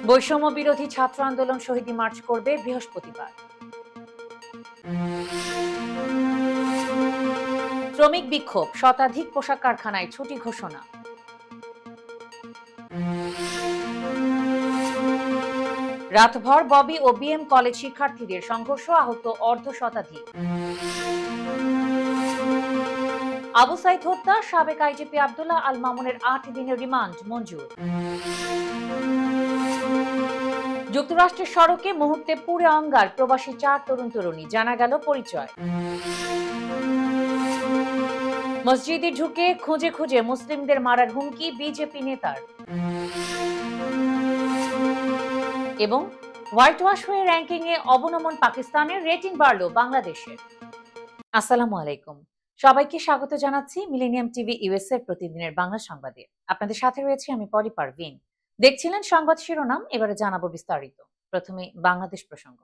বৈষম্য বিরোধী ছাত্র আন্দোলন শহীদ মার্চ করবে বৃহস্পতিবার। শ্রমিক বিক্ষোভ, শতাধিক পোশাক কারখানায় ছুটি ঘোষণা। রাতভর ববি ও বিএম কলেজ শিক্ষার্থীদের সংঘর্ষ, আহত অর্ধ শতাধিক। আবু সাইদ হত্যা, সাবেক আইজিপি আব্দুল্লাহ আল মামুনের ৮ দিনের রিমান্ড মঞ্জুর। যুক্তরাষ্ট্রের সড়কে মুহূর্তে পুড়ে অঙ্গার, প্রবাসী ৪ তরুণ তরুণী, জানা গেল পরিচয়। মসজিদে ঢুকে খুঁজে খুঁজে মুসলিমদের মারার হুমকি বিজেপি নেতার। এবং হোয়াইট ওয়াশ হয়ে র্যাঙ্কিং এ অবনমন পাকিস্তানের, রেটিং বাড়ল বাংলাদেশের। আসসালামু আলাইকুম, সবাইকে স্বাগত জানাচ্ছি মিলেনিয়াম টিভি ইউএস এর প্রতিদিনের বাংলা সংবাদে। আপনাদের সাথে রয়েছে আমি পরি পারভিন। দেখছিলেন সংবাদ শিরোনাম, এবারে জানাবো বিস্তারিত। প্রথমে বাংলাদেশ প্রসঙ্গ।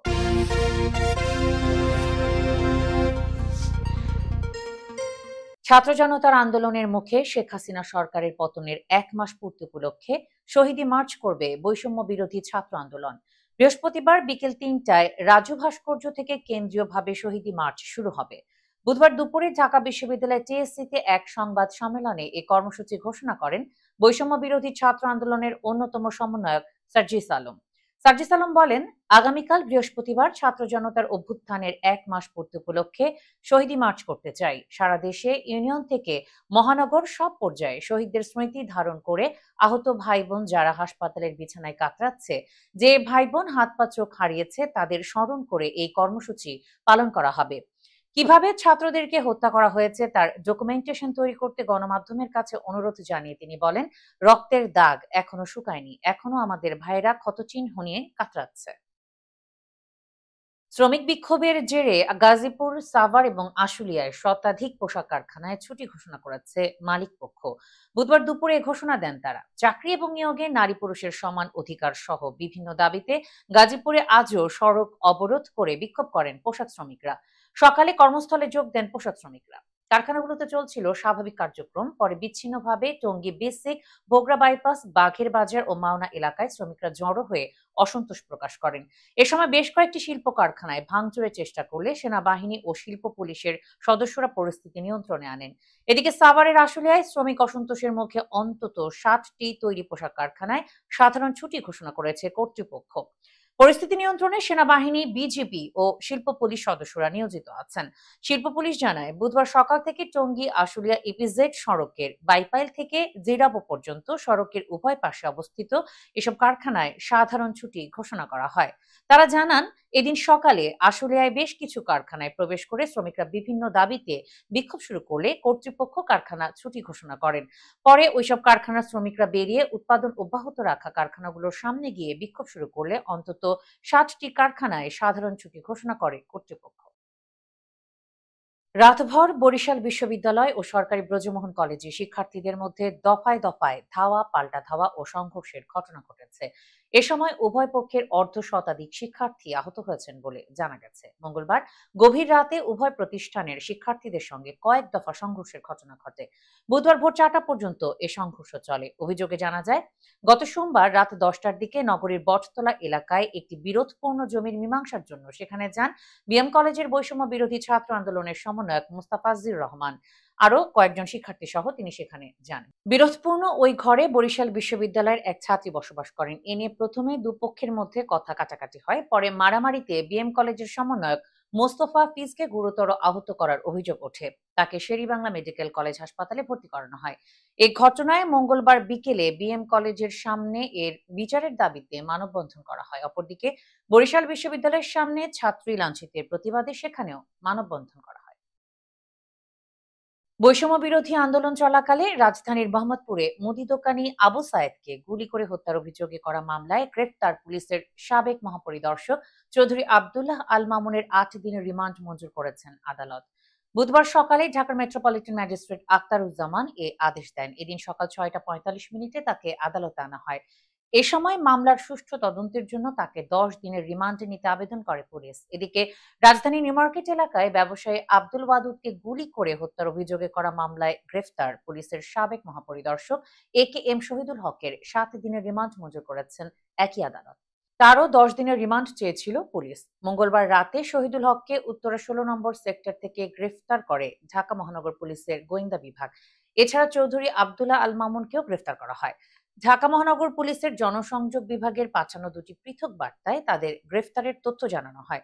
ছাত্র জনতার আন্দোলনের মুখে শেখ হাসিনা সরকারের পতনের ১ মাস পূর্তি উপলক্ষে শহীদী মার্চ করবে বৈষম্য বিরোধী ছাত্র আন্দোলন। বৃহস্পতিবার বিকেল ৩টায় রাজু ভাস্কর্য থেকে কেন্দ্রীয়ভাবে শহীদী মার্চ শুরু হবে। বুধবার দুপুরে ঢাকা বিশ্ববিদ্যালয় টিএসসিতে এক সংবাদ সম্মেলনে এই কর্মসূচি ঘোষণা করেন বৈষম্য বিরোধী ছাত্র আন্দোলনের অন্যতম সমন্বয়ক সার্জিস আলম। সার্জিস আলম বলেন, আগামীকাল বৃহস্পতিবার ছাত্র জনতার অভ্যুত্থানের ১ মাস পূর্তি উপলক্ষে শহীদী মার্চ করতে চাই। সারা দেশে ইউনিয়ন থেকে মহানগর সব পর্যায়ে শহীদদের স্মৃতি ধারণ করে আহত ভাই বোন যারা হাসপাতালের বিছানায় কাতরাচ্ছে, যে ভাই বোন হাত পা চোখ হারিয়েছে, তাদের স্মরণ করে এই কর্মসূচি পালন করা হবে। কিভাবে ছাত্রদেরকে হত্যা করা হয়েছে তার ডকুমেন্টেশন তৈরি করতে গণমাধ্যমের কাছে অনুরোধ জানিয়ে তিনি বলেন, রক্তের দাগ এখনো শুকায়নি, এখনো আমাদের ভাইরা ক্ষতচিহ্ন নিয়ে কাতরাচ্ছে। শ্রমিক বিক্ষোভের জেরে গাজীপুর, সাভার এবং আশুলিয়ায় শতাধিক পোশাক কারখানায় ছুটি ঘোষণা করেছে মালিক পক্ষ। বুধবার দুপুরে ঘোষণা দেন তারা। চাকরি এবং নিয়োগে নারী পুরুষের সমান অধিকার সহ বিভিন্ন দাবিতে গাজীপুরে আজও সড়ক অবরোধ করে বিক্ষোভ করেন পোশাক শ্রমিকরা। সকালে কর্মস্থলে যোগ দেন পোশাক শ্রমিকরা। কারখানাগুলোতে চলছিল স্বাভাবিক কার্যক্রম, পরে বিচ্ছিন্নভাবে টঙ্গী বেসিক, বগুড়া বাইপাস, বাঘের বাজার ও মাওনা এলাকায় শ্রমিকরা জড়ো হয়ে অসন্তোষ প্রকাশ করেন। এ সময় বেশ কয়েকটি শিল্প কারখানায় ভাঙচুরের চেষ্টা করলে সেনাবাহিনী ও শিল্প পুলিশের সদস্যরা পরিস্থিতি নিয়ন্ত্রণে আনেন। এদিকে সাভারের আশুলিয়ায় শ্রমিক অসন্তোষের মুখে অন্তত ৭টি তৈরি পোশাক কারখানায় সাধারণ ছুটি ঘোষণা করেছে কর্তৃপক্ষ। পরিস্থিতি নিয়ন্ত্রণে সেনাবাহিনী, বিজিবি ও শিল্প পুলিশ সদস্যরা নিয়োজিত আছেন। শিল্প পুলিশ জানায়, বুধবার সকাল থেকে টঙ্গী আশুলিয়া ইপিজেড সড়কের বাইপাইল থেকে জিরাবো পর্যন্ত সড়কের উভয় পাশে অবস্থিত এসব কারখানায় সাধারণ ছুটি ঘোষণা করা হয়। তারা জানান, এদিন সকালে আশুলিয়ায় বেশ কিছু কারখানায় প্রবেশ করে শ্রমিকরা বিভিন্ন দাবিতে বিক্ষোভ শুরু করলে কর্তৃপক্ষ কারখানা ছুটি ঘোষণা করেন। পরে ওইসব কারখানার শ্রমিকরা বেরিয়ে উৎপাদন অব্যাহত রাখা কারখানাগুলোর সামনে গিয়ে বিক্ষোভ শুরু করলে অন্তত ৭টি কারখানায় সাধারণ ছুটি ঘোষণা করে কর্তৃপক্ষ। রাতভর বরিশাল বিশ্ববিদ্যালয় ও সরকারি ব্রজমোহন কলেজে শিক্ষার্থীদের মধ্যে দফায় দফায় ধাওয়া, পাল্টা ধাওয়া ও সংঘর্ষের ঘটনা ঘটেছে। এ সময় উভয় পক্ষের অর্ধ শতাধিক শিক্ষার্থী আহত হয়েছেন বলে জানা গেছে। মঙ্গলবার গভীর রাতে উভয় প্রতিষ্ঠানের শিক্ষার্থীদের সঙ্গে কয়েক দফা সংঘর্ষের ঘটনা ঘটে। বুধবার ভোর ৪টা পর্যন্ত এ সংঘর্ষ চলে। অভিযোগে জানা যায়, গত সোমবার রাত 10টার দিকে নগরীর বটতলা এলাকায় একটি বিরোধপূর্ণ জমির মীমাংসার জন্য সেখানে যান বিএম কলেজের বৈষম্য বিরোধী ছাত্র আন্দোলনের সমন্বয়ক মুস্তাফাজির রহমান। আরো কয়েকজন শিক্ষার্থী সহ তিনি সেখানে যান। বিরোধপূর্ণ ওই ঘরে বরিশাল বিশ্ববিদ্যালয়ের এক ছাত্রী বসবাস করেন। এ নিয়ে প্রথমে দুপক্ষের মধ্যে কথা কাটাকাটি হয়। পরে মারামারিতে বিএম কলেজের সমন্বয়ক মোস্তফা ফিজকে গুরুতর আহত করার অভিযোগ ওঠে। তাকে শের-ই-বাংলা মেডিকেল কলেজ হাসপাতালে ভর্তি করানো হয়। এই ঘটনায় মঙ্গলবার বিকেলে বিএম কলেজের সামনে এর বিচারের দাবিতে মানববন্ধন করা হয়। অপরদিকে বরিশাল বিশ্ববিদ্যালয়ের সামনে ছাত্রী লাঞ্ছিতের প্রতিবাদে সেখানেও মানববন্ধন করা হয়। বৈষম্য বিরোধী আন্দোলন চলাকালে রাজধানীর মোহাম্মদপুরে মুদি দোকানি আবু সায়েদকে গুলি করে হত্যার অভিযোগে করা মামলায় গ্রেফতার পুলিশের সাবেক মহাপরিদর্শক চৌধুরী আব্দুল্লাহ আল মামুনের ৮ দিনের রিমান্ড মঞ্জুর করেছেন আদালত। বুধবার সকালে ঢাকার মেট্রোপলিটন ম্যাজিস্ট্রেট আখতারুজ্জামান এ আদেশ দেন। এদিন সকাল ৬টা ৪৫ মিনিটে তাকে আদালতে আনা হয়। এ সময় মামলার সুষ্ঠু তদন্তের জন্য তাকে 10 দিনের রিমান্ডে নিতে আবেদন করে পুলিশ। এদিকে রাজধানীর নিউমার্কেট এলাকায় ব্যবসায়ী আব্দুল ওয়াদুদকে গুলি করে হত্যার অভিযোগে করা মামলায় গ্রেফতার পুলিশের সাবেক মহাপরিদর্শক AKM শহীদুল হকের 7 দিনের রিমান্ড মঞ্জুর করেছেন একই আদালত। তারও 10 দিনের রিমান্ড চেয়েছিল পুলিশ। মঙ্গলবার রাতে শহীদুল হককে উত্তরা 16 নম্বর সেক্টর থেকে গ্রেফতার করে ঢাকা মহানগর পুলিশের গোয়েন্দা বিভাগ। এছাড়া চৌধুরী আব্দুল্লাহ আল মামুনকেও গ্রেফতার করা হয়। ঢাকা মহানগর পুলিশের জনসংযোগ বিভাগের পাঠানো দুটি পৃথক বার্তায় তাদের গ্রেফতারের তথ্য জানানো হয়।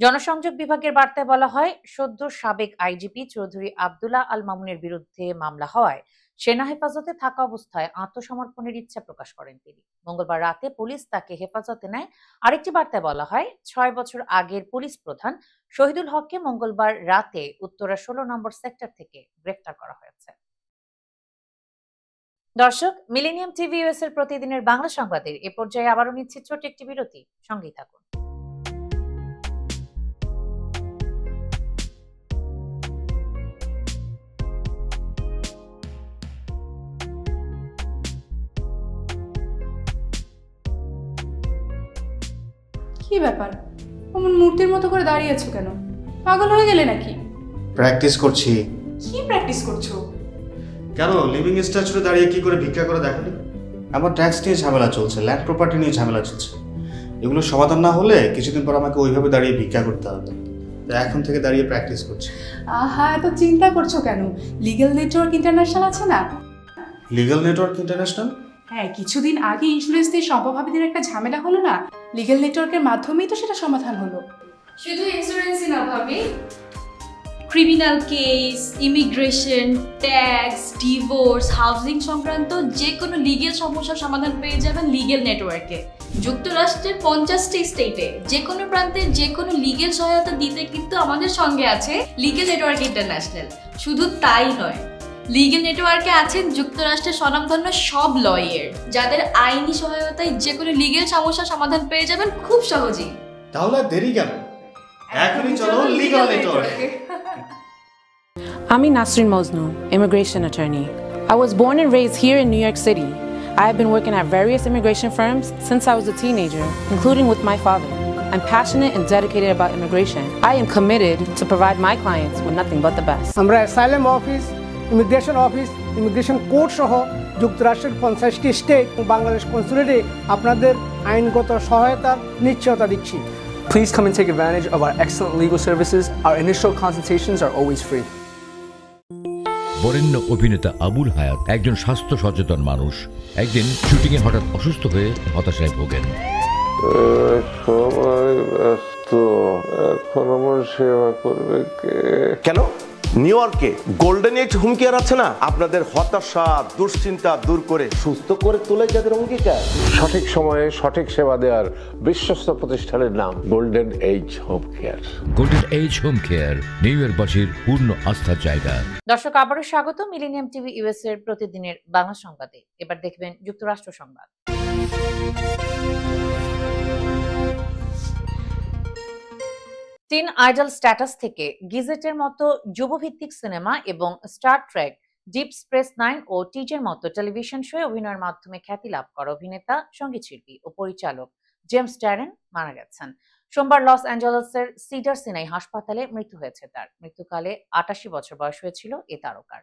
জনসংযোগ বিভাগের বার্তায় বলা হয়, সদ্য সাবেক আইজিপি চৌধুরী আব্দুল্লাহ আল মামুনের বিরুদ্ধে মামলা হওয়ায় সেনা হেফাজতে থাকা অবস্থায় আত্মসমর্পণের ইচ্ছা প্রকাশ করেন তিনি। মঙ্গলবার রাতে পুলিশ তাকে হেফাজতে নেয়। আরেকটি বার্তায় বলা হয়, 6 বছর আগের পুলিশ প্রধান শহীদুল হককে মঙ্গলবার রাতে উত্তরা 16 নম্বর সেক্টর থেকে গ্রেফতার করা হয়েছে। দর্শক, মিলেনিয়াম টিভি ইউএস এর প্রতিদিনের বাংলা সংবাদের এ পর্যায়ে আবারও নিচ্ছি ছোট একটি বিরতি। সঙ্গেই থাকুন। কি ব্যাপার, অমন মূর্তির মতো করে দাঁড়িয়ে আছো কেন? পাগল হয়ে গেলে নাকি? প্র্যাকটিস করছি। কি প্র্যাকটিস করছো? কেন লিভিং স্ট্যাচুরে দাঁড়িয়ে কি করে ভিক্ষা করে দেখালি? আমার ট্যাক্স নিয়ে ঝামেলা চলছে, ল্যান্ড প্রপার্টি নিয়ে ঝামেলা চলছে। এগুলো সমাধান না হলে কিছুদিন পর আমাকে ওইভাবে দাঁড়িয়ে ভিক্ষা করতে হবে। তাই এখন থেকে দাঁড়িয়ে প্র্যাকটিস করছি। আহা, এত চিন্তা করছো কেন? লিগ্যাল নেটওয়ার্ক ইন্টারন্যাশনাল আছে না? Legal network international? হ্যাঁ, কিছুদিন আগে ইন্স্যুরেন্স দিয়ে সম্পভাবিদের একটা ঝামেলা হলো না? লিগ্যাল নেটওয়ার্কের মাধ্যমেই তো সেটা সমাধান হলো। শুধু ইন্স্যুরেন্সই না ভাবি, criminal case, immigration, tax, divorce, housing সংক্রান্ত যে কোনো লিগেল সমস্যার সমাধান পেয়ে যাবেন লিগেল নেটওয়ার্কে। যুক্তরাষ্ট্রের 50টি স্টেটে যে কোনো প্রান্তে যে কোনো লিগেল সহায়তা দিতে কিন্তু আমাদের সঙ্গে আছে লিগেল নেটওয়ার্ক ইন্টারন্যাশনাল। শুধু তাই নয়, লিগেল নেটওয়ার্কে আছেন যুক্তরাষ্ট্রের স্বনামধন্য সব লয়ার, যাদের আইনি সহায়তায় যে কোনো লিগেল সমস্যার সমাধান পেয়ে যাবেন খুব সহজেই। তাহলে দেরি কেন? এখনই চলো লিগ্যাল নেটওয়ার্কে। I'm Nasrin Mosnu, immigration attorney. I was born and raised here in New York City. I have been working at various immigration firms since I was a teenager, including with my father. I'm passionate and dedicated about immigration. I am committed to provide my clients with nothing but the best. আমরা asylum office, immigration court সহ যুক্তরাষ্ট্রের 50টি state ও বাংলাদেশ কনসুলেটে আপনাদের আইনগত সহায়তার নিশ্চয়তা দিচ্ছি। Please come and take advantage of our excellent legal services. Our initial consultations are always free. বরেণ্য অভিনেতা আবুল হায়াত একজন স্বাস্থ্য সচেতন মানুষ। একদিন শুটিংয়ে হঠাৎ অসুস্থ হয়ে হতাশায় ভোগেন। সবাই ব্যস্ত, এখন আমার সেবা করবে কে? কেন? নিউ ইয়র্কে গোল্ডেন এজ হোম কেয়ার আছে না, আপনাদের হতাশা দুশ্চিন্তা দূর করে সুস্থ করে তোলে যাদের অঙ্গীকার। সঠিক সময়ে সঠিক সেবা দেওয়ার বিশ্বস্ত প্রতিষ্ঠানের নাম Golden Age Home Care. Golden Age Home Care New ইয়র্কবাসীর পূর্ণ আস্থার জায়গা। দর্শক, আবারও স্বাগত মিলেনিয়াম টিভি ইউএস এর প্রতিদিনের বাংলা সংবাদে। এবার দেখবেন যুক্তরাষ্ট্র সংবাদ। টিন আইডল স্ট্যাটাস থেকে গিজেটের মতো যুবভিত্তিক সিনেমা এবং Star Trek, Deep Space Nine ও টিজের মতো টেলিভিশন শোয়ে অভিনয়ের মাধ্যমে খ্যাতি লাভ করা অভিনেতা, সঙ্গীতশিল্পী ও পরিচালক জেমস ড্যারেন মারা গেছেন। সোমবার লস অ্যাঞ্জেলেসের সিডার সিনাই হাসপাতালে মৃত্যু হয়েছে তার। মৃত্যুকালে 88 বছর বয়স হয়েছিল এ তারকার।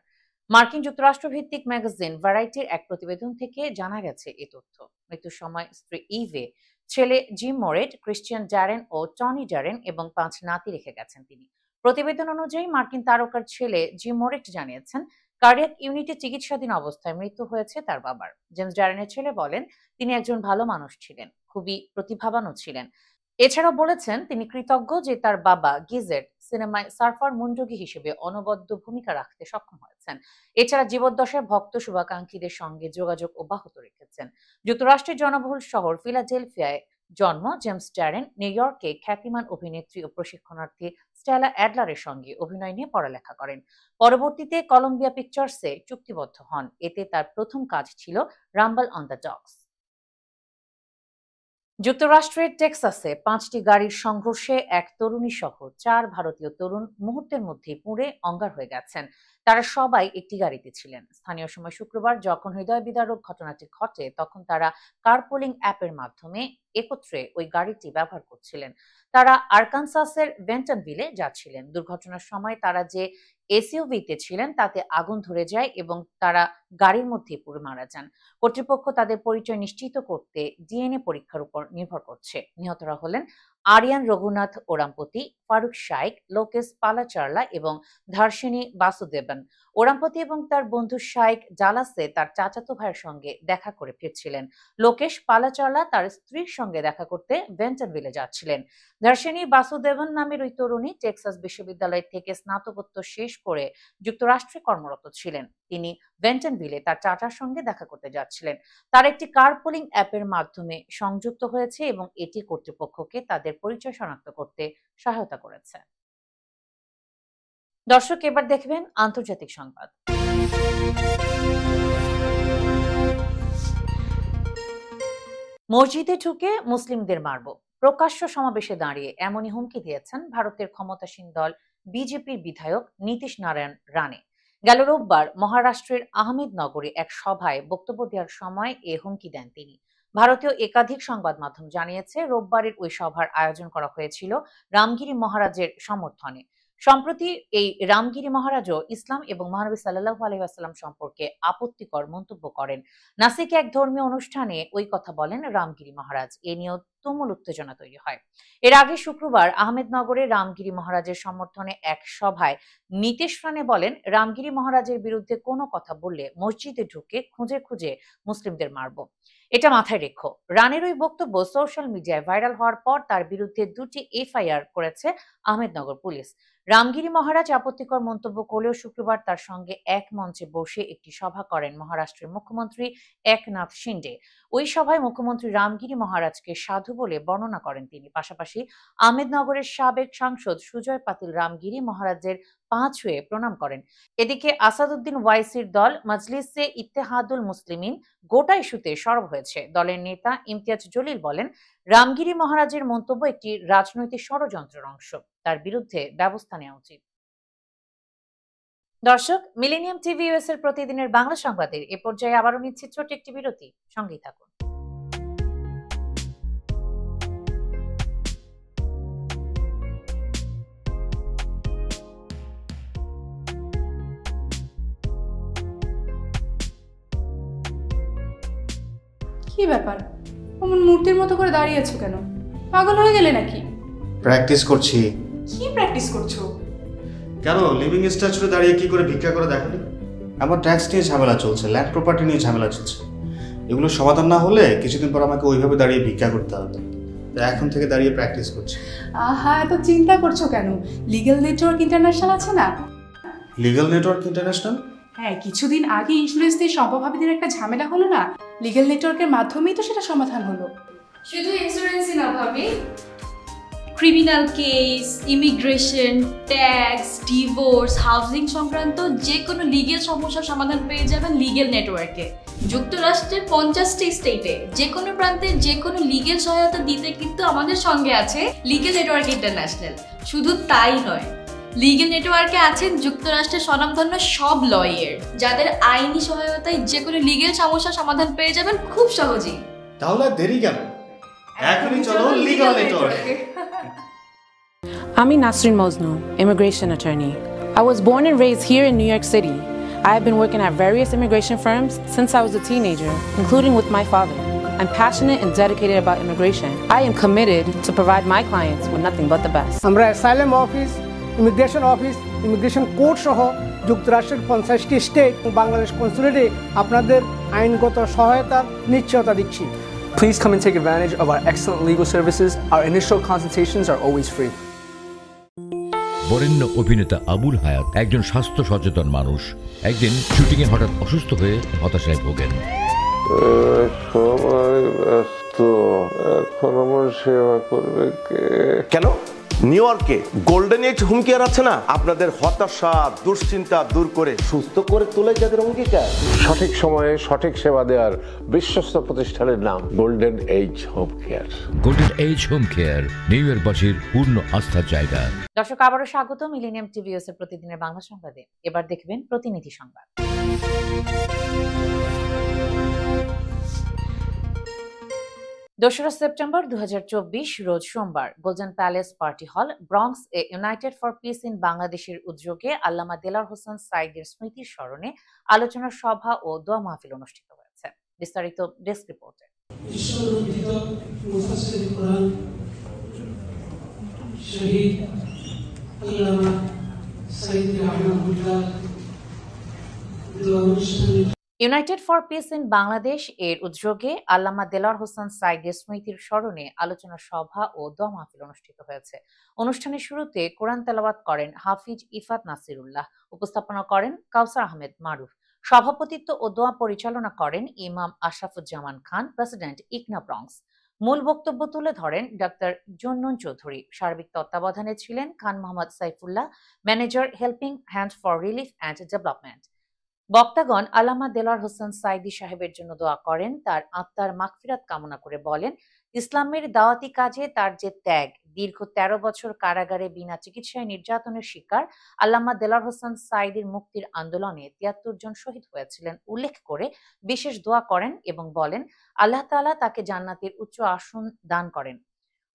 মার্কিন যুক্তরাষ্ট্র ভিত্তিক ম্যাগাজিন ভ্যারাইটির এক প্রতিবেদন থেকে জানা গেছে এ তথ্য। মৃত্যুর সময় স্ত্রী ইভে, ছেলে জিম মোরেট, ক্রিশ্চিয়ান ড্যারেন ও টনি ড্যারেন এবং 5 নাতি রেখে গেছেন তিনি। প্রতিবেদন অনুযায়ী মার্কিন তারকার ছেলে জিম মোরেট জানিয়েছেন, কার্ডিয়াক ইউনিটে চিকিৎসাধীন অবস্থায় মৃত্যু হয়েছে তার বাবার। জেমস ড্যারেনের ছেলে বলেন, তিনি একজন ভালো মানুষ ছিলেন, খুবই প্রতিভাবানও ছিলেন। এছাড়াও বলেছেন, তিনি কৃতজ্ঞ যে তার বাবা গিজেট সিনেমায় সার্ফার মনযোগী হিসেবে অনবদ্য ভূমিকা রাখতে সক্ষম হয়েছেন। এছাড়া জীবদ্দশায় ভক্ত শুভাকাঙ্ক্ষীদের সঙ্গে যোগাযোগ অব্যাহত রেখেছেন। যুক্তরাষ্ট্রের জনবহুল শহর ফিলাডেলফিয়ায় জন্ম জেমস ড্যারেন নিউ ইয়র্কে খ্যাতিমান অভিনেত্রী ও প্রশিক্ষণার্থী স্টেলা অ্যাডলারের সঙ্গে অভিনয় নিয়ে পড়ালেখা করেন। পরবর্তীতে কলম্বিয়া পিকচার্সে চুক্তিবদ্ধ হন। এতে তার প্রথম কাজ ছিল রাম্বল অন দ্য ডগস। যুক্তরাষ্ট্রের টেক্সাসে 5টি গাড়ির সংঘর্ষে এক তরুণী সহ 4 ভারতীয় তরুণ মুহূর্তের মধ্যেই পুড়ে অঙ্গার হয়ে গেছেন। তারা সবাই একটি গাড়িতে ছিলেন। স্থানীয় সময় শুক্রবার যখন হৃদয় বিদারক ঘটনাটি ঘটে তখন তারা কারপুলিং অ্যাপের মাধ্যমে একত্রে ওই গাড়িটি ব্যবহার করছিলেন। তারা আরকানসাসের বেন্টনভিলে যাচ্ছিলেন। দুর্ঘটনার সময় তারা যে এসইউভিতে ছিলেন তাতে আগুন ধরে যায় এবং তারা গাড়ির মধ্যে পুড়ে মারা যান। কর্তৃপক্ষ তাদের পরিচয় নিশ্চিত করতে ডিএনএ পরীক্ষার উপর নির্ভর করছে। নিহতরা হলেন আরিয়ান রঘুনাথ ওরামপতি, ফারুক শাইক, লোকেশ পালাচার্লা এবং ধার্ষিনী বাসুদেবন। ওরামপতি এবং তার বন্ধু শাইক জালাসে তার চাচাতো ভাইয়ের সঙ্গে দেখা করে ফিরছিলেন। লোকেশ পালাচার্লা তার স্ত্রীর সঙ্গে দেখা করতে বেন্টনভিলে যাচ্ছিলেন। ধার্ষিনী বাসুদেবন নামের ওই তরুণী টেক্সাস বিশ্ববিদ্যালয় থেকে স্নাতকোত্তর শেষ করে যুক্তরাষ্ট্রে কর্মরত ছিলেন। তিনি বেন্টনভিলে তার চাচার সঙ্গে দেখা করতে যাচ্ছিলেন। তার একটি কারপুলিং অ্যাপের মাধ্যমে সংযুক্ত হয়েছে এবং এটি কর্তৃপক্ষকে তাদের পরিচয় শনাক্ত করতে সহায়তা করেছে। দর্শক, এবার দেখবেন আন্তর্জাতিক সংবাদ। মসজিদে ঢুকে মুসলিমদের মারব, প্রকাশ্য সমাবেশে দাঁড়িয়ে এমনই হুমকি দিয়েছেন ভারতের ক্ষমতাসীন দল বিজেপির বিধায়ক নীতিশ নারায়ণ রানে। গেল রোববার মহারাষ্ট্রের আহমেদনগরে এক সভায় বক্তব্য দেওয়ার সময় এ হুমকি দেন তিনি। ভারতীয় একাধিক সংবাদ মাধ্যম জানিয়েছে রোববারের ওই সভার আয়োজন করা হয়েছিল রামগিরি মহারাজের সমর্থনে। সম্প্রতি এই রামগিরি মহারাজও ইসলাম এবং মহানবী সাল্লাল্লাহু আলাইহি ওয়াসাল্লাম সম্পর্কে আপত্তিকর মন্তব্য করেন। নাসিকে এক ধর্মীয় অনুষ্ঠানে ওই কথা বলেন রামগিরি মহারাজ। এ নিয়েও তুমুল উত্তেজনা তৈরি হয়। এর আগে শুক্রবার আহমেদনগরে রামগিরি মহারাজের সমর্থনে এক সভায় নীতিশ রানে বলেন, রামগিরি মহারাজের বিরুদ্ধে কোনো কথা বললে মসজিদে ঢুকে খুঁজে খুঁজে মুসলিমদের মারব। এটা মাথায় রেখো। রানের ওই বক্তব্য সোশ্যাল মিডিয়ায় ভাইরাল হওয়ার পর তার বিরুদ্ধে 2টি এফআইআর করেছে আহমেদনগর পুলিশ। রামগিরি মহারাজ আপত্তিকর মন্তব্য করলেও শুক্রবার তার সঙ্গে এক মঞ্চে বসে একটি সভা করেন মহারাষ্ট্রের মুখ্যমন্ত্রী একনাথ শিন্ডে। ওই সভায় মুখ্যমন্ত্রী রামগিরি মহারাজকে সাধু বলে বর্ণনা করেন তিনি। পাশাপাশি আহমেদনগরের সাবেক সাংসদ সুজয় পাতিল রামগিরি মহারাজের পা ছুঁয়ে প্রণাম করেন। এদিকে আসাদুদ্দিন ওয়াইসির দল মজলিসে ইত্তেহাদুল মুসলিমিন গোটা ইস্যুতে সরব হয়েছে। দলের নেতা ইমতিয়াজ জলিল বলেন, রামগিরি মহারাজের মন্তব্য একটি রাজনৈতিক ষড়যন্ত্রের অংশ, তার বিরুদ্ধে ব্যবস্থা নেওয়া উচিত। দর্শক, মিলেনিয়াম টিভি ইউএস এর প্রতিদিনের বাংলা সংবাদের এ পর্যায়ে আবারও নিচ্ছি ছোট একটি বিরতি। সঙ্গেই থাকুন। কি ব্যাপার, অমন মূর্তির মতো করে দাঁড়িয়ে আছো কেন? পাগল হয়ে গেলে নাকি? প্র্যাকটিস করছি। কি প্র্যাকটিস করছো? কেন লিভিং স্ট্যাচুতে দাঁড়িয়ে কি করে ভিক্ষা করে দেখনি? আমার ট্যাক্স নিয়ে ঝামেলা চলছে, ল্যান্ড প্রপার্টি নিয়ে ঝামেলা চলছে। এগুলো সমাধান না হলে কিছুদিন পর আমাকে ওইভাবে দাঁড়িয়ে ভিক্ষা করতে হবে। তাই এখন থেকে দাঁড়িয়ে প্র্যাকটিস করছি। আহা, এত চিন্তা করছো কেন? লিগ্যাল নেটওয়ার্ক ইন্টারন্যাশনাল আছে না? Legal network international? হ্যাঁ, কিছুদিন আগে ইন্স্যুরেন্স দিয়ে সম্পভাবিদের একটা ঝামেলা হলো না? লিগ্যাল নেটওয়ার্কের মাধ্যমেই তো সেটা সমাধান হলো। শুধু ইন্স্যুরেন্সই না ভাবি, criminal case, immigration, tax, divorce, housing সংক্রান্ত যে কোনো লিগেল সমস্যার সমাধান পেয়ে যাবেন লিগেল নেটওয়ার্কে। যুক্তরাষ্ট্রের 50টি স্টেটে যে কোনো প্রান্তে যে কোনো লিগেল সহায়তা দিতে কিন্তু আমাদের সঙ্গে আছে লিগেল নেটওয়ার্ক ইন্টারন্যাশনাল। শুধু তাই নয়, লিগেল নেটওয়ার্কে আছেন যুক্তরাষ্ট্রের স্বনামধন্য সব লয়ার, যাদের আইনি সহায়তায় যে কোনো লিগেল সমস্যার সমাধান পেয়ে যাবেন খুব সহজেই। তাহলে দেরি কেন? এখনই চলো লিগ্যাল নেটওয়ার্কে। I'm Nasrin Mosnu, immigration attorney. I was born and raised here in New York City. I have been working at various immigration firms since I was a teenager, including with my father. I'm passionate and dedicated about immigration. I am committed to provide my clients with nothing but the best. আমরা asylum office, immigration court সহ যুক্তরাষ্ট্রের 50টি state এবং বাংলাদেশ কনসুলেটে আপনাদের আইনগত সহায়তার নিশ্চয়তা দিচ্ছি। Please come and take advantage of our excellent legal services. Our initial consultations are always free. বরেণ্য অভিনেতা আবুল হায়াত একজন স্বাস্থ্য সচেতন মানুষ। একদিন শুটিংয়ে হঠাৎ অসুস্থ হয়ে হতাশায় ভোগেন। সবাই ব্যস্ত, এখন আমার সেবা করবে কে? কেন নিউ ইয়র্কে গোল্ডেন এইজ হোম কেয়ার আছে না, আপনাদের হতাশা দুশ্চিন্তা দূর করে সুস্থ করে তোলে যাদের অঙ্গীকার। সঠিক সময়ে সঠিক সেবা দেওয়ার বিশ্বস্ত প্রতিষ্ঠানের নাম Golden Age Home Care. Golden Age Home Care New ইয়র্কবাসীর পূর্ণ আস্থার জায়গা। দর্শক, আবারও স্বাগত মিলেনিয়াম টিভিএস এর প্রতিদিনের বাংলা সংবাদে। এবার দেখবেন প্রতিনিধি সংবাদ। 2রা সেপ্টেম্বর 2024 রোজ সোমবার গোল্ডেন প্যালেস পার্টি হল Bronx A United for piece in বাংলাদেশের উদ্যোগে আল্লামা দেলাওয়ার হোসেন সাঈদীর স্মৃতির স্মরণে আলোচনা সভা ও দোয়া মাহফিল অনুষ্ঠিত হয়েছে। বিস্তারিত ডেস্ক রিপোর্টে। United for piece in Bangladesh এর উদ্যোগে আল্লামা দেলাওয়ার হোসেন সাঈদীর স্মৃতির স্মরণে আলোচনা সভা ও দোয়া মাহফিল অনুষ্ঠিত হয়েছে। অনুষ্ঠানের শুরুতে কোরআন তেলাওয়াত করেন হাফিজ ইফাত নাসিরুল্লাহ, উপস্থাপনা করেন কাউসার আহমেদ মারুফ, সভাপতিত্ব ও দোয়া পরিচালনা করেন ইমাম আশরাফুজ্জামান খান, প্রেসিডেন্ট ইকনা ব্রঙ্কস। মূল বক্তব্য তুলে ধরেন ডক্টর জন্নুন চৌধুরী। সার্বিক তত্ত্বাবধানে ছিলেন Khan Mohammad Saifullah, manager Helping Hand for Relief and Development. বক্তাগণ আল্লামা দেলাওয়ার হোসেন সাঈদী সাহেবের জন্য দোয়া করেন, তার আত্মার মাগফিরাত কামনা করে বলেন, ইসলামের দাওয়াতি কাজে তার যে ত্যাগ, দীর্ঘ 13 বছর কারাগারে বিনা চিকিৎসায় নির্যাতনের শিকার আল্লামা দেলাওয়ার হোসেন সাঈদীর মুক্তির আন্দোলনে 73 জন শহীদ হয়েছিলেন উল্লেখ করে বিশেষ দোয়া করেন এবং বলেন, আল্লাহ তাআলা তাকে জান্নাতের উচ্চ আসন দান করেন।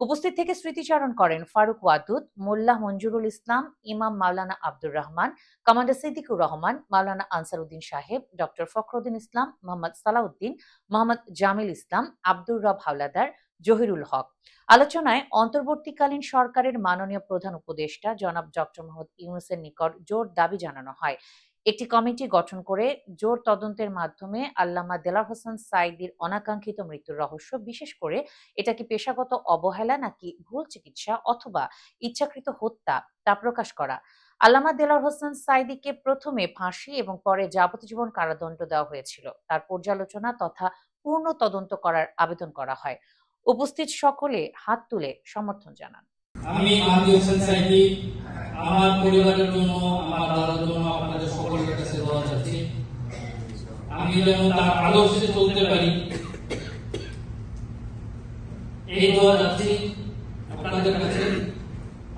উপস্থিত থেকে স্মৃতিচারণ করেন ফারুক ওয়াদুদ, মোল্লা মঞ্জুরুল ইসলাম, ইমাম মাওলানা আব্দুর রহমান, কমান্ডার সিদ্দিকুর রহমান, মাওলানা আনসার উদ্দিন সাহেব, ডক্টর ফখরুদ্দিন ইসলাম, মোহাম্মদ সালাউদ্দিন, মোহাম্মদ জামিল ইসলাম, আব্দুর রব হাওলাদার, জহিরুল হক। আলোচনায় অন্তর্বর্তীকালীন সরকারের মাননীয় প্রধান উপদেষ্টা জনাব ডক্টর মোহাম্মদ ইউনূসের নিকট জোর দাবি জানানো হয়, একটি কমিটি গঠন করে জোর তদন্তের মাধ্যমে আল্লামা দেলাওয়ার হোসেন সাঈদীর অনাকাঙ্ক্ষিত মৃত্যুর রহস্য, বিশেষ করে এটা কি পেশাগত অবহেলা নাকি ভুল চিকিৎসা অথবা ইচ্ছাকৃত হত্যা, তা প্রকাশ করা। আল্লামা দেলাওয়ার হোসেন সাঈদীকে প্রথমে ফাঁসি এবং পরে যাবজ্জীবন কারাদণ্ড দেওয়া হয়েছিল, তার পর্যালোচনা তথা পূর্ণ তদন্ত করার আবেদন করা হয়। উপস্থিত সকলে হাত তুলে সমর্থন জানান। আমি মাহদি হোসেন সাঈদী আমার পরিবারের জন্য, আমার দাদার জন্য আপনাদের সকলের কাছে দোয়া চাচ্ছি, আমি যেন তার আদর্শে চলতে পারি, এই দোয়া চাচ্ছি আপনাদের কাছে।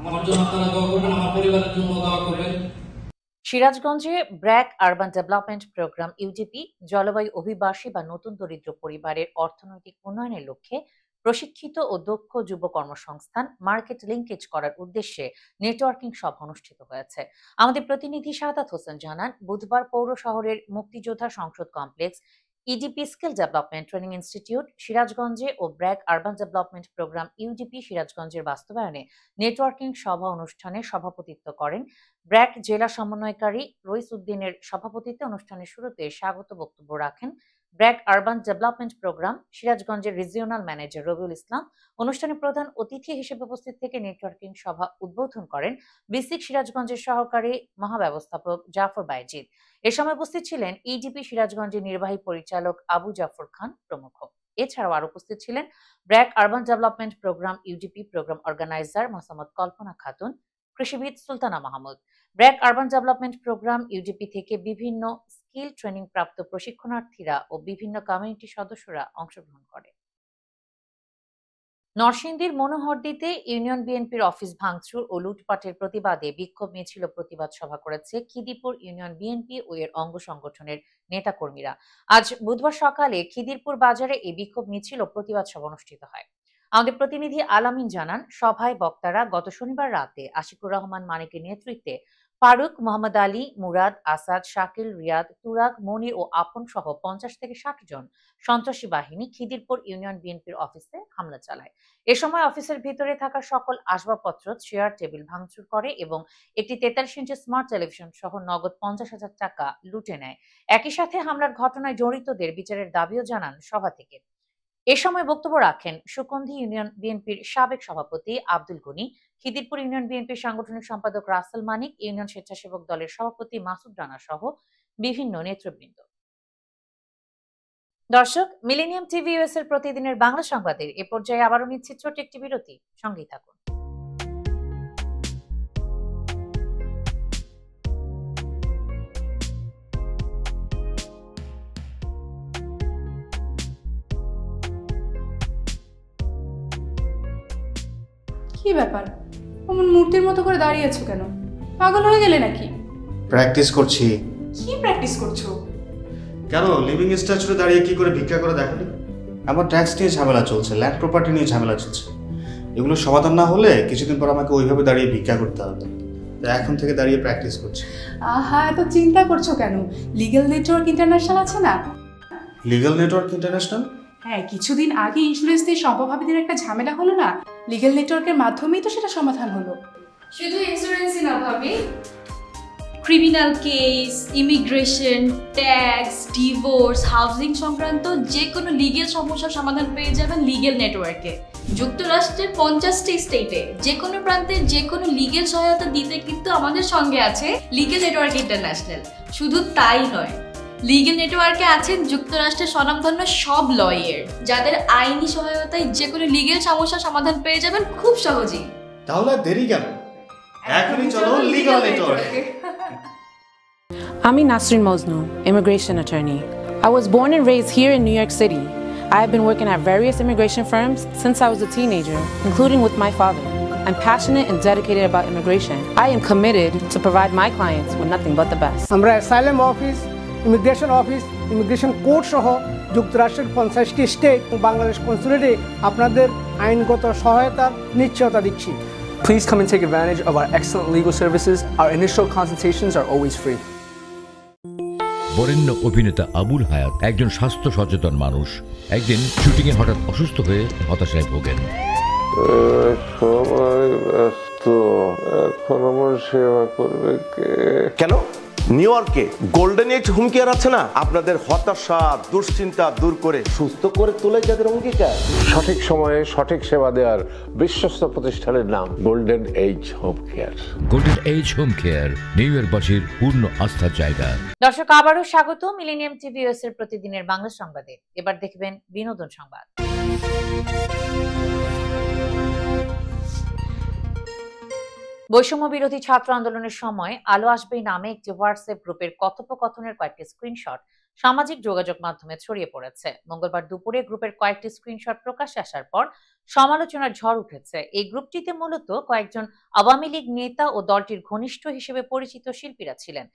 আমার জন্য আপনারা দোয়া করবেন, আমার পরিবারের জন্য দোয়া করবেন। সিরাজগঞ্জে BRAC urban development programme UDP জলবায়ু অভিবাসী বা নতুন দরিদ্র পরিবারের অর্থনৈতিক উন্নয়নের লক্ষ্যে প্রশিক্ষিত ও দক্ষ যুব কর্মসংস্থান মার্কেট লিঙ্কেজ করার উদ্দেশ্যে নেটওয়ার্কিং সভা অনুষ্ঠিত হয়েছে। আমাদের প্রতিনিধি শাহাদাত হোসেন জানান, বুধবার পৌর শহরের মুক্তিযোদ্ধা সংসদ complex, EDP skill development training institute সিরাজগঞ্জে ও BRAC urban development programme UDP সিরাজগঞ্জের বাস্তবায়নে নেটওয়ার্কিং সভা অনুষ্ঠানে সভাপতিত্ব করেন ব্র্যাক জেলা সমন্বয়কারী রইস উদ্দিনের সভাপতিত্বে অনুষ্ঠানের শুরুতে স্বাগত বক্তব্য রাখেন ব্র্যাক আরবান ডেভেলপমেন্ট প্রোগ্রাম সিরাজগঞ্জের রিজিওনাল ম্যানেজার রবিউল ইসলাম। অনুষ্ঠানে প্রধান অতিথি হিসেবে উপস্থিত থেকে নেটওয়ার্কিং সভা উদ্বোধন করেন বিসিক সিরাজগঞ্জের সহকারী মহাব্যবস্থাপক জাফর বাইজিদ। এ সময় উপস্থিত ছিলেন ইডিপি সিরাজগঞ্জের নির্বাহী পরিচালক আবু জাফর খান প্রমুখ। এছাড়াও আর উপস্থিত ছিলেন BRAC urban development programme UDP programme organizer Mosammat Kalpana Khatun, কৃষিবিদ Sultana Mahmud. BRAC urban development programme UDP থেকে বিভিন্ন স্কিল ট্রেনিং প্রাপ্ত প্রশিক্ষণার্থীরা ও বিভিন্ন কমিউনিটি সদস্যরা অংশগ্রহণ করে। নরসিংদীর মনোহরদীতে ইউনিয়ন বিএনপির অফিস ভাঙচুর ও লুটপাটের প্রতিবাদে বিক্ষোভ মিছিল ও প্রতিবাদ সভা করেছে খিদিরপুর ইউনিয়ন বিএনপি ও এর অঙ্গ সংগঠনের নেতাকর্মীরা। আজ বুধবার সকালে খিদিরপুর বাজারে এই বিক্ষোভ মিছিল ও প্রতিবাদ সভা অনুষ্ঠিত হয়। আমাদের প্রতিনিধি আলামিন জানান, সভায় বক্তারা গত শনিবার রাতে আশিকুর রহমান মানিকের নেতৃত্বে ফারুক, মোহাম্মদ আলী, মুরাদ, আসাদ, শাকিল, রিয়াদ, তুরাগ, মনির ও আপন সহ 50 থেকে 60 জন সন্ত্রাসী বাহিনী খিদিরপুর ইউনিয়ন বিএনপির অফিসে হামলা চালায়। এ সময় অফিসের ভিতরে থাকা সকল আসবাবপত্র, চেয়ার টেবিল ভাঙচুর করে এবং একটি 43 ইঞ্চি স্মার্ট টেলিভিশন সহ নগদ 50,000 টাকা লুটে নেয়। একই সাথে হামলার ঘটনায় জড়িতদের বিচারের দাবিও জানান সভা থেকে। এ সময় বক্তব্য রাখেন সুকন্ধি ইউনিয়ন বিএনপির সাবেক সভাপতি আব্দুল গনি, খিদিরপুর ইউনিয়ন বিএনপির সাংগঠনিক সম্পাদক রাসেল মানিক, ইউনিয়ন স্বেচ্ছাসেবক দলের সভাপতি মাসুদ রানা সহ বিভিন্ন নেতৃবৃন্দ। দর্শক, মিলেনিয়াম টিভি ইউএস এর প্রতিদিনের বাংলা সংবাদের এ পর্যায়ে আবারও নিচ্ছি ছোট একটি বিরতি, সঙ্গেই থাকুন। কি ব্যাপার, অমন মূর্তির মতো করে দাঁড়িয়ে আছো কেন? পাগল হয়ে গেলে নাকি? প্র্যাকটিস করছি। কি প্র্যাকটিস করছো? কেন লিভিং স্ট্যাচুতে দাঁড়িয়ে কি করে ভিক্ষা করে দেখনি? আমার ট্যাক্স নিয়ে ঝামেলা চলছে, ল্যান্ড প্রপার্টি নিয়ে ঝামেলা চলছে। এগুলো সমাধান না হলে কিছুদিন পর আমাকে ওইভাবে দাঁড়িয়ে ভিক্ষা করতে হবে। তাই এখন থেকে দাঁড়িয়ে প্র্যাকটিস করছি। আহা, এত চিন্তা করছো কেন? লিগ্যাল নেটওয়ার্ক ইন্টারন্যাশনাল আছে না? Legal network international? হ্যাঁ, কিছুদিন আগে ইন্স্যুরেন্স দিয়ে সম্পভাবিদের একটা ঝামেলা হলো না? লিগ্যাল নেটওয়ার্কের মাধ্যমেই তো সেটা সমাধান হলো। শুধু ইন্স্যুরেন্সই না ভাবি, criminal case, immigration, tax, divorce, housing সংক্রান্ত যে কোনো লিগেল সমস্যার সমাধান পেয়ে যাবেন লিগেল নেটওয়ার্কে। যুক্তরাষ্ট্রের 50টি স্টেটে যে কোনো প্রান্তে যে কোনো লিগেল সহায়তা দিতে কিন্তু আমাদের সঙ্গে আছে লিগেল নেটওয়ার্ক ইন্টারন্যাশনাল। শুধু তাই নয়, লিগেল নেটওয়ার্কে আছেন যুক্তরাষ্ট্রের স্বনামধন্য সব লয়ার, যাদের আইনি সহায়তায় যে কোনো লিগেল সমস্যার সমাধান পেয়ে যাবেন খুব সহজেই। তাহলে দেরি কেন? এখনই চলো লিগ্যাল নেটওয়ার্কে। I'm Nasrin Mosnu, immigration attorney. I was born and raised here in New York City. I have been working at various immigration firms since I was a teenager, including with my father. I'm passionate and dedicated about immigration. I am committed to provide my clients with nothing but the best. আমরা asylum office, immigration court সহ যুক্তরাষ্ট্রের 50টি state ও বাংলাদেশ কনসুলেটে আপনাদের আইনগত সহায়তার নিশ্চয়তা দিচ্ছি। Please come and take advantage of our excellent legal services. Our initial consultations are always free. বরেণ্য অভিনেতা আবুল হায়াত একজন স্বাস্থ্য সচেতন মানুষ। একদিন শুটিংয়ে হঠাৎ অসুস্থ হয়ে হতাশায় ভোগেন। এখন আমার সেবা করবে কে? কেন নিউ ইয়র্কে গোল্ডেন এইজ হোম কেয়ার আছে না? আপনাদের হতাশা দুশ্চিন্তা দূর করে সুস্থ করে তোলে যাদের অঙ্গীকার। সঠিক সময়ে সঠিক সেবা দেওয়ার বিশ্বস্ত প্রতিষ্ঠানের নাম Golden Age Home Care. Golden Age Home Care New ইয়র্কবাসীর পূর্ণ আস্থার জায়গা। দর্শক, আবারও স্বাগত মিলেনিয়াম টিভি ইউএস এর প্রতিদিনের বাংলা সংবাদে। এবার দেখবেন বিনোদন সংবাদ। বৈষম্য বিরোধী ছাত্র আন্দোলনের সময় আলো আসবেই নামে একটি হোয়াটসঅ্যাপ গ্রুপের কথোপকথনের কয়েকটি স্ক্রিনশট সামাজিক যোগাযোগ মাধ্যমে ছড়িয়ে পড়েছে। মঙ্গলবার দুপুরে গ্রুপের কয়েকটি স্ক্রিনশট প্রকাশ্যে আসার পর সমালোচনার ঝড় উঠেছে। এই গ্রুপটিতে মূলত কয়েকজন আওয়ামী লীগ নেতা ও দলটির ঘনিষ্ঠ হিসেবে পরিচিত শিল্পীরা ছিলেন।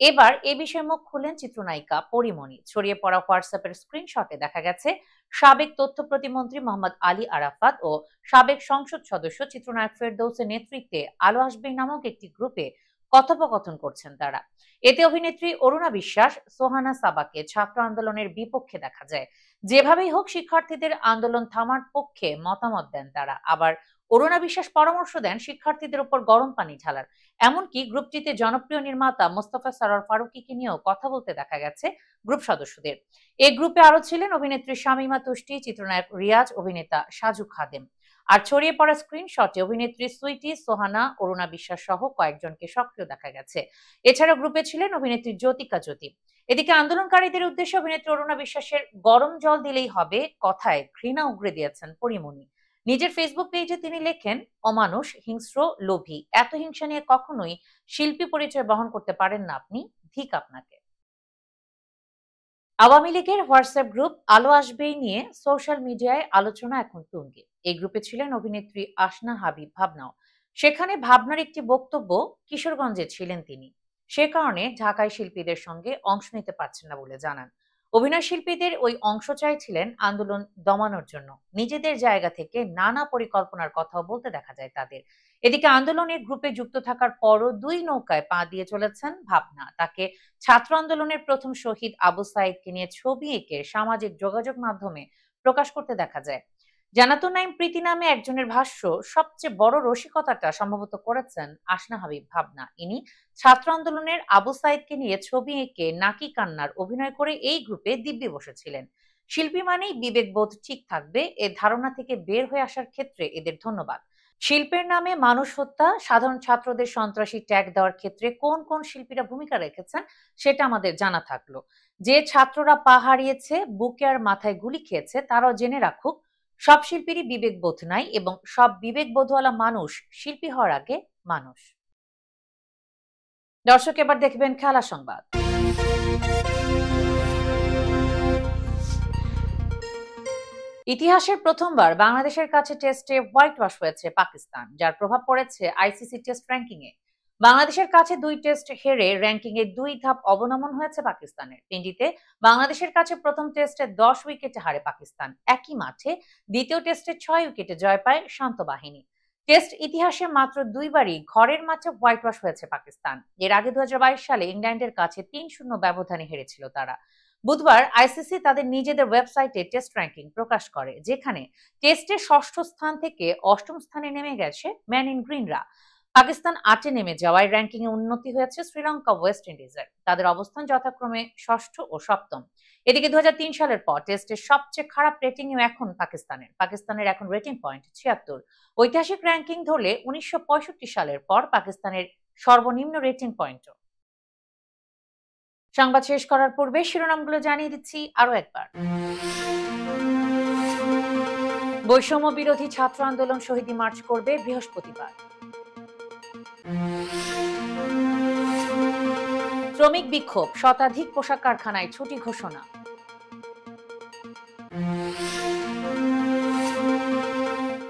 এবার এ বিষয়ে মুখ খুললেন চিত্রনায়িকা পরিমণি। ছড়িয়ে পড়া হোয়াটসঅ্যাপের স্ক্রিনশটে দেখা গেছে সাবেক তথ্য প্রতিমন্ত্রী মোহাম্মদ আলী আরাফাত ও সাবেক সংসদ সদস্য চিত্রনায়ক ফেরদৌসের নেতৃত্বে আলো আসবেই নামক একটি গ্রুপে কথোপকথন করছেন তারা। এতে অভিনেত্রী অরুণা বিশ্বাস, সোহানা সাবাকে ছাত্র আন্দোলনের বিপক্ষে দেখা যায়। যেভাবেই হোক শিক্ষার্থীদের আন্দোলন থামার পক্ষে মতামত দেন তারা। আবার অরুণা বিশ্বাস পরামর্শ দেন শিক্ষার্থীদের উপর গরম পানি ঢালার। এমনকি গ্রুপটিতে জনপ্রিয় নির্মাতা মোস্তফা সরোয়ার ফারুকীকে নিয়েও কথা বলতে দেখা গেছে গ্রুপ সদস্যদের। এই গ্রুপে আরো ছিলেন অভিনেত্রী শামীমা তুষ্টি, চিত্রনায়ক রিয়াজ, অভিনেতা সাজু খাদেম। আর ছড়িয়ে পড়া স্ক্রিনশটে অভিনেত্রী সুইটি, সোহানা, অরুণা বিশ্বাস সহ কয়েকজনকে সক্রিয় দেখা গেছে। এছাড়া গ্রুপে ছিলেন অভিনেত্রী জ্যোতিকা জ্যোতি। এদিকে আন্দোলনকারীদের উদ্দেশ্যে অভিনেত্রী অরুণা বিশ্বাসের গরম জল দিলেই হবে কথায় ঘৃণা উগরে দিয়েছেন পরিমণি। নিজের ফেসবুক পেজে তিনি লেখেন, অমানুষ, হিংস্র, লোভী, এত হিংসা নিয়ে কখনোই শিল্পী পরিচয় বহন করতে পারেন না আপনি, ধিক আপনাকে। আওয়ামী লীগের হোয়াটসঅ্যাপ গ্রুপ আলো আসবেই নিয়ে সোশ্যাল মিডিয়ায় আলোচনা এখন তুঙ্গে। এই গ্রুপে ছিলেন অভিনেত্রী আসনা হাবিব ভাবনাও। সেখানে ভাবনার একটি বক্তব্য, কিশোরগঞ্জে ছিলেন তিনি, সে কারণে ঢাকায় শিল্পীদের সঙ্গে অংশ নিতে পারছেন না বলে জানান। অভিনয় শিল্পীদের ওই অংশ চাইছিলেন আন্দোলন দমানোর জন্য। নিজেদের জায়গা থেকে নানা পরিকল্পনার কথাও বলতে দেখা যায় তাদের। এদিকে আন্দোলনের গ্রুপে যুক্ত থাকার পরও দুই নৌকায় পা দিয়ে চলেছেন ভাবনা। তাকে ছাত্র আন্দোলনের প্রথম শহীদ আবু সাইদকে নিয়ে ছবি এঁকে সামাজিক যোগাযোগ মাধ্যমে প্রকাশ করতে দেখা যায়। জানাতো নাইম প্রীতি নামে একজনের ভাষ্য, সবচেয়ে বড় রসিকতাটা সম্ভবত করেছেন আসনা হাবিব ভাবনা। ইনি ছাত্র আন্দোলনের আবু সাইদকে নিয়ে ছবি এঁকে নাকি কান্নার অভিনয় করে এই গ্রুপে দিব্যি বসেছিলেন। শিল্পী মানেই বিবেকবোধ ঠিক থাকবে, এ ধারণা থেকে বের হয়ে আসার ক্ষেত্রে এদের ধন্যবাদ। শিল্পের নামে মানুষ হত্যা, সাধারণ ছাত্রদের সন্ত্রাসী ট্যাগ দেওয়ার ক্ষেত্রে কোন কোন শিল্পীরা ভূমিকা রেখেছেন সেটা আমাদের জানা থাকলো। যে ছাত্ররা পা হারিয়েছে, বুকে আর মাথায় গুলি খেয়েছে, তারাও জেনে রাখুক সব শিল্পীরই বিবেকবোধ নাই এবং সব বিবেকবোধওয়ালা মানুষ শিল্পী হওয়ার আগে মানুষ। দর্শক, এবার দেখবেন খেলা সংবাদ। ইতিহাসের প্রথমবার বাংলাদেশের কাছে টেস্টে হোয়াইট ওয়াশ হয়েছে পাকিস্তান, যার প্রভাব পড়েছে আইসিসি টেস্ট র্যাঙ্কিং এ। বাংলাদেশের কাছে 2 টেস্ট হেরে র্যাঙ্কিং এ 2 ধাপ অবনমন হয়েছে পাকিস্তানের। তিনটিতে বাংলাদেশের কাছে প্রথম টেস্টে 10 উইকেটে হারে পাকিস্তান। একই মাঠে দ্বিতীয় টেস্টে 6 উইকেটে জয় পায় শান্ত বাহিনী। টেস্ট ইতিহাসে মাত্র 2 বারই ঘরের মাঠে হোয়াইট ওয়াশ হয়েছে পাকিস্তান। এর আগে 2022 সালে ইংল্যান্ডের কাছে 3-0 ব্যবধানে হেরেছিল তারা। বুধবার আইসিসি তাদের নিজেদের ওয়েবসাইটে টেস্ট র্যাঙ্কিং প্রকাশ করে, যেখানে টেস্টে 6ষ্ঠ স্থান থেকে 8ম স্থানে নেমে গেছে ম্যান ইন গ্রিনরা। পাকিস্তান 8-এ নেমে যাওয়ায় র্যাঙ্কিং এ উন্নতি হয়েছে শ্রীলঙ্কা, ওয়েস্ট ইন্ডিজের। তাদের অবস্থান যথাক্রমে 6ষ্ঠ ও 7ম। এদিকে 2003 সালের পর টেস্টের সবচেয়ে খারাপ রেটিং এখন পাকিস্তানের এখন রেটিং পয়েন্ট 76। ঐতিহাসিক র্যাঙ্কিং ধরলে 1965 সালের পর পাকিস্তানের সর্বনিম্ন রেটিং পয়েন্টও। সংবাদ শেষ করার পূর্বে শিরোনামগুলো জানিয়ে দিচ্ছি আরো একবার। বৈষম্য বিরোধী ছাত্র আন্দোলন শহীদী মার্চ করবে বৃহস্পতিবার। শ্রমিক বিক্ষোভ, শতাধিক পোশাক কারখানায় ছুটি ঘোষণা।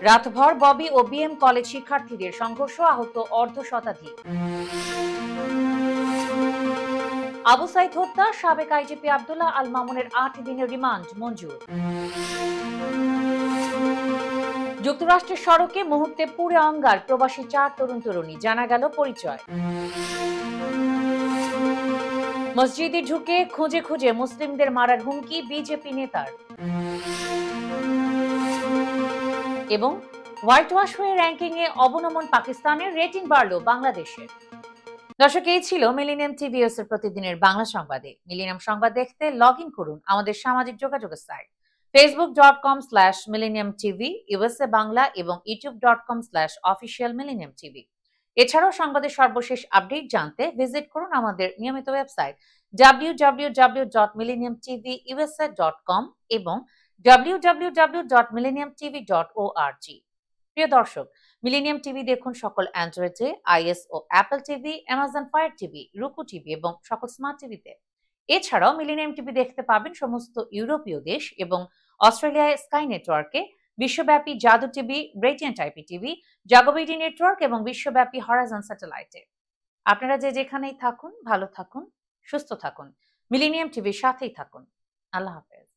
রাতভর ববি ও বিএম কলেজ শিক্ষার্থীদের সংঘর্ষ, আহত অর্ধশতাধিক। আবু সাইদ হত্যা, সাবেক আইজিপি আব্দুল্লাহ আল মামুনের 8 দিনের রিমান্ড মঞ্জুর। যুক্তরাষ্ট্রের সড়কে মুহূর্তে পুড়ে অঙ্গার প্রবাসী 4 তরুণ তরুণী, জানা গেল পরিচয়। মসজিদে ঢুকে খুঁজে খুঁজে মুসলিমদের মারার হুমকি বিজেপি নেতার। এবং হোয়াইট ওয়াশ হয়ে র্যাঙ্কিং এ অবনমন পাকিস্তানের, রেটিং বাড়ল বাংলাদেশের। দর্শক, এই ছিল মিলেনিয়াম টিভি এর প্রতিদিনের বাংলা সংবাদে। মিলেনিয়াম সংবাদ দেখতে লগ ইন করুন আমাদের সামাজিক যোগাযোগের সাইট facebook.com/millenniumtv USA বাংলা এবং youtube.com/officialmillenniumtv। এছাড়াও সংবাদের সর্বশেষ আপডেট জানতে ভিজিট করুন আমাদের নিয়মিত ওয়েবসাইট www.millenniumtvusa.com এবং www.millenniumtv.org। প্রিয় দর্শক, মিলেনিয়াম টিভি দেখুন সকল অ্যান্ড্রয়েডে, iOS ও Apple TV, Amazon Fire TV, Roku TV এবং সকল স্মার্ট টিভিতে। এছাড়াও মিলেনিয়াম টিভি দেখতে পাবেন সমস্ত ইউরোপীয় দেশ এবং অস্ট্রেলিয়ায় স্কাই নেটওয়ার্কে, বিশ্বব্যাপী জাদু TV, radiant IP TV, JagoBD network এবং বিশ্বব্যাপী হরাইজন স্যাটেলাইটে। আপনারা যে যেখানেই থাকুন, ভালো থাকুন, সুস্থ থাকুন, মিলেনিয়াম টিভির সাথেই থাকুন। আল্লাহ হাফেজ।